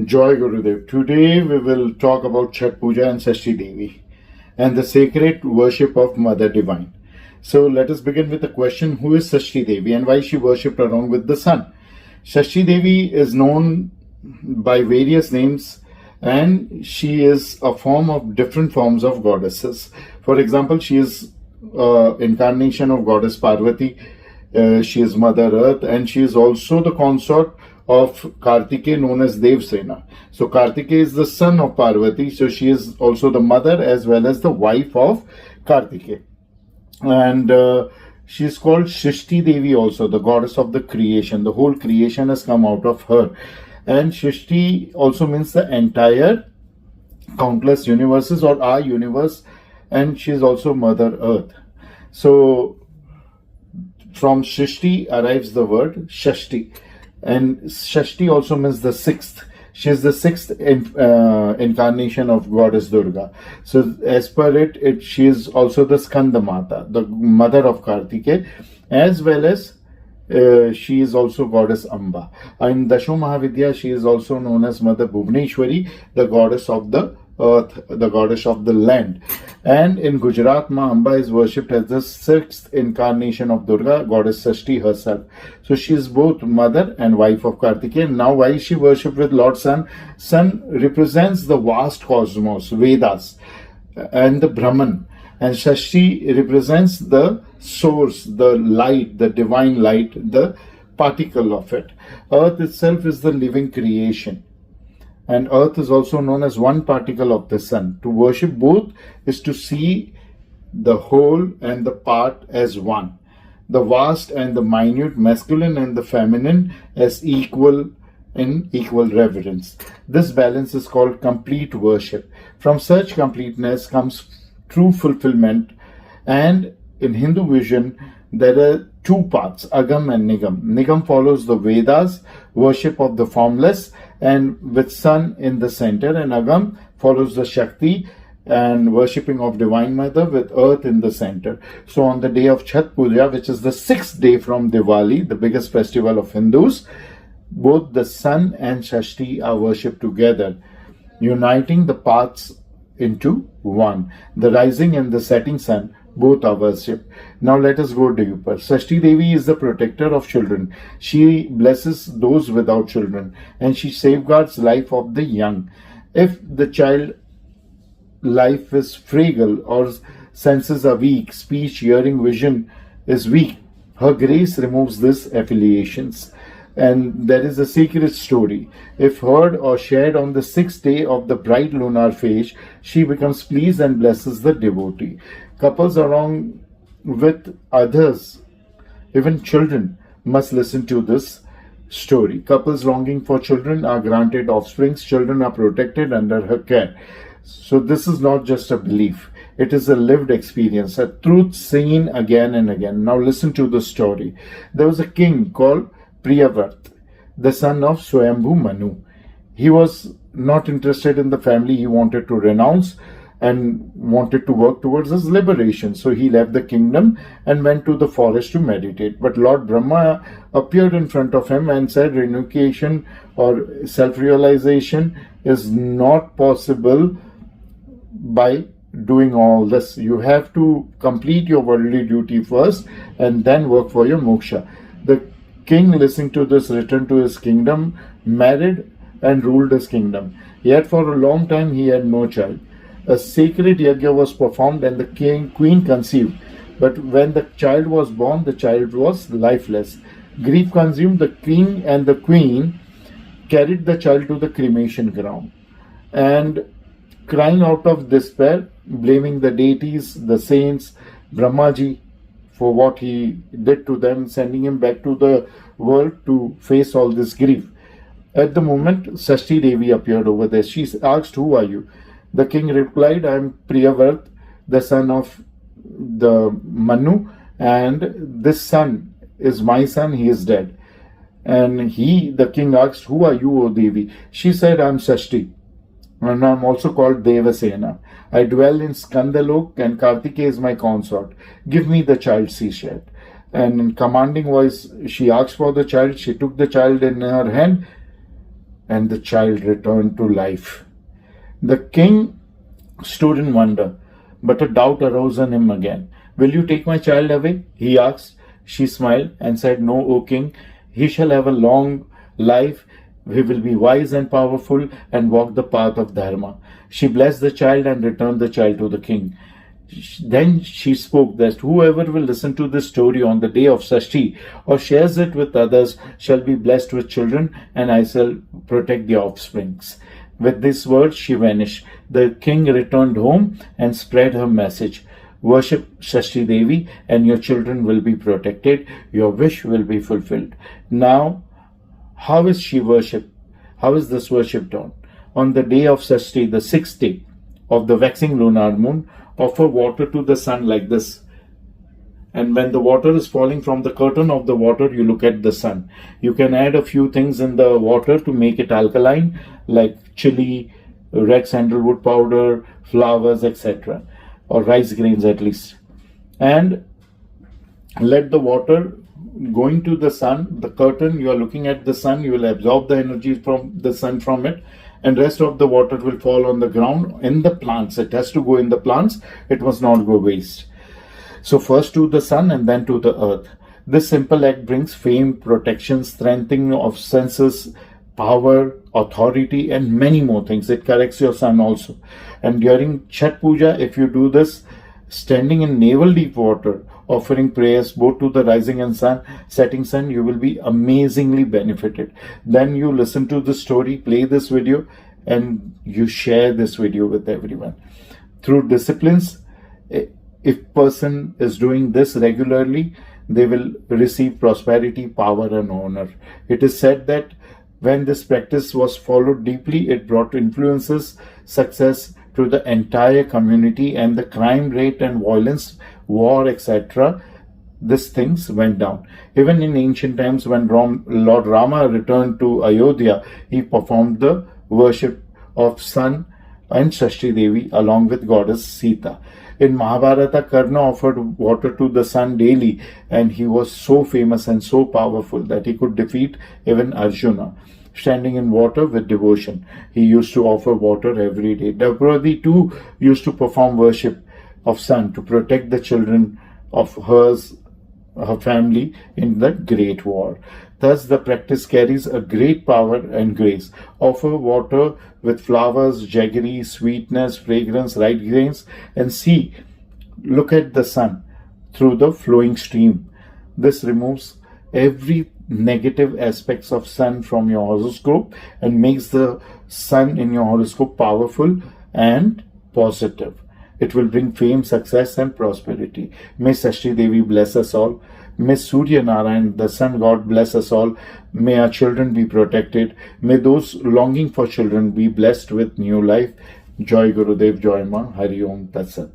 Joy Gurudev. Today we will talk about Chhat Puja and Shashti Devi and the sacred worship of Mother Divine. So let us begin with the question, who is Shashti Devi and why she worshipped along with the sun? Shashti Devi is known by various names and she is a form of different forms of goddesses. For example, she is incarnation of goddess Parvati. She is Mother Earth and she is also the consort of Kartikeya known as Devsena. So Kartikeya is the son of Parvati, so she is also the mother as well as the wife of Kartikeya. And she is called Shashti Devi also, the goddess of the creation. The whole creation has come out of her. And Shashti also means the entire countless universes or our universe, and she is also Mother Earth. So from Shashti arrives the word Shashti. And Shashti also means the sixth. She is the sixth incarnation of goddess Durga. So as per it, she is also the Skanda Mata, the mother of Kartikeya, as well as she is also goddess Amba. In Dasho Mahavidya, she is also known as Mother Bhuvneshwari, the goddess of the earth, the goddess of the land. And in Gujarat, Ma Amba is worshipped as the sixth incarnation of Durga, goddess Shashti herself. So she is both mother and wife of Kartikeya. Now why is she worshipped with Lord Sun? Sun represents the vast cosmos, Vedas, and the Brahman. And Shashti represents the source, the light, the divine light, the particle of it. Earth itself is the living creation. And earth is also known as one particle of the sun. To worship both is to see the whole and the part as one. The vast and the minute, masculine and the feminine as equal in equal reverence. This balance is called complete worship. From such completeness comes true fulfillment. And in Hindu vision, there are two paths, Agam and Nigam. Nigam follows the Vedas, worship of the formless, and with sun in the center, and Agam follows the Shakti and worshipping of Divine Mother with earth in the center. So on the day of Chhat Puja, which is the sixth day from Diwali, the biggest festival of Hindus, both the sun and Shashti are worshipped together, uniting the paths into one. The rising and the setting sun both are worshipped. Now let us go deeper. Shashti Devi is the protector of children. She blesses those without children and she safeguards life of the young. If the child life is fragile or senses are weak, speech, hearing, vision is weak, her grace removes these affiliations. And there is a sacred story. If heard or shared on the sixth day of the bright lunar phase, she becomes pleased and blesses the devotee. Couples along with others, even children, must listen to this story. Couples longing for children are granted offsprings. Children are protected under her care. So this is not just a belief. It is a lived experience, a truth seen again and again. Now listen to the story. There was a king called Priyavrat, the son of Swayambhu Manu. He was not interested in the family. He wanted to renounce and wanted to work towards his liberation. So he left the kingdom and went to the forest to meditate. But Lord Brahma appeared in front of him and said renunciation or self-realization is not possible by doing all this. You have to complete your worldly duty first and then work for your moksha. The king, listening to this, returned to his kingdom, married and ruled his kingdom. Yet for a long time he had no child. A sacred yajna was performed and the queen conceived. But when the child was born, the child was lifeless. Grief consumed the king, and the queen carried the child to the cremation ground. And crying out of despair, blaming the deities, the saints, Brahmaji, for what he did to them, sending him back to the world to face all this grief. At the moment, Shashti Devi appeared over there. She asked, "Who are you?" The king replied, "I am Priyavrat, the son of the Manu, and this son is my son, he is dead." And the king asked, "Who are you, O Devi?" She said, "I am Shashti, and I am also called Devasena. I dwell in Skandalok and Kartikeya is my consort. Give me the child," she said. And in commanding voice, she asked for the child. She took the child in her hand and the child returned to life. The king stood in wonder, but a doubt arose in him again. Will you take my child away? He asked. She smiled and said, No, O king, he shall have a long life. He will be wise and powerful and walk the path of Dharma. She blessed the child and returned the child to the king. Then she spoke that whoever will listen to this story on the day of Shashti or shares it with others shall be blessed with children, and I shall protect the offsprings. With these words, she vanished. The king returned home and spread her message. Worship Shashti Devi and your children will be protected. Your wish will be fulfilled. Now, how is she worshipped? How is this worship done? On the day of Shashti, the 6th day of the waxing lunar moon, offer water to the sun like this. And when the water is falling from the curtain of the water, you look at the sun. You can add a few things in the water to make it alkaline, like chili, red sandalwood powder, flowers, etc. Or rice grains at least. And let the water going to the sun, the curtain, you are looking at the sun, you will absorb the energy from the sun from it, and rest of the water will fall on the ground in the plants. It has to go in the plants, it must not go waste. So first to the sun and then to the earth. This simple act brings fame, protection, strengthening of senses, power, authority, and many more things. It corrects your sun also. And during Chhat Puja, if you do this, standing in navel deep water, offering prayers both to the rising and setting sun, you will be amazingly benefited. Then you listen to the story, play this video, and you share this video with everyone. Through disciplines, if person is doing this regularly, they will receive prosperity, power, and honor. It is said that when this practice was followed deeply, it brought influences, success to the entire community, and the crime rate and violence, war, etc., these things went down. Even in ancient times, when Lord Rama returned to Ayodhya, he performed the worship of sun and Shashti Devi along with goddess Sita. In Mahabharata, Karna offered water to the sun daily, and he was so famous and so powerful that he could defeat even Arjuna. Standing in water with devotion, he used to offer water every day. Draupadi too used to perform worship of sun to protect the children of her family in the Great War. Thus, the practice carries a great power and grace. Offer water with flowers, jaggery, sweetness, fragrance, rice grains, and see, look at the sun through the flowing stream. This removes every negative aspects of sun from your horoscope and makes the sun in your horoscope powerful and positive. It will bring fame, success, and prosperity. May Shashti Devi bless us all. May Surya Narayan, the sun god, bless us all. May our children be protected. May those longing for children be blessed with new life. Joy Gurudev, Joy Ma, Hari Om Tat Sat.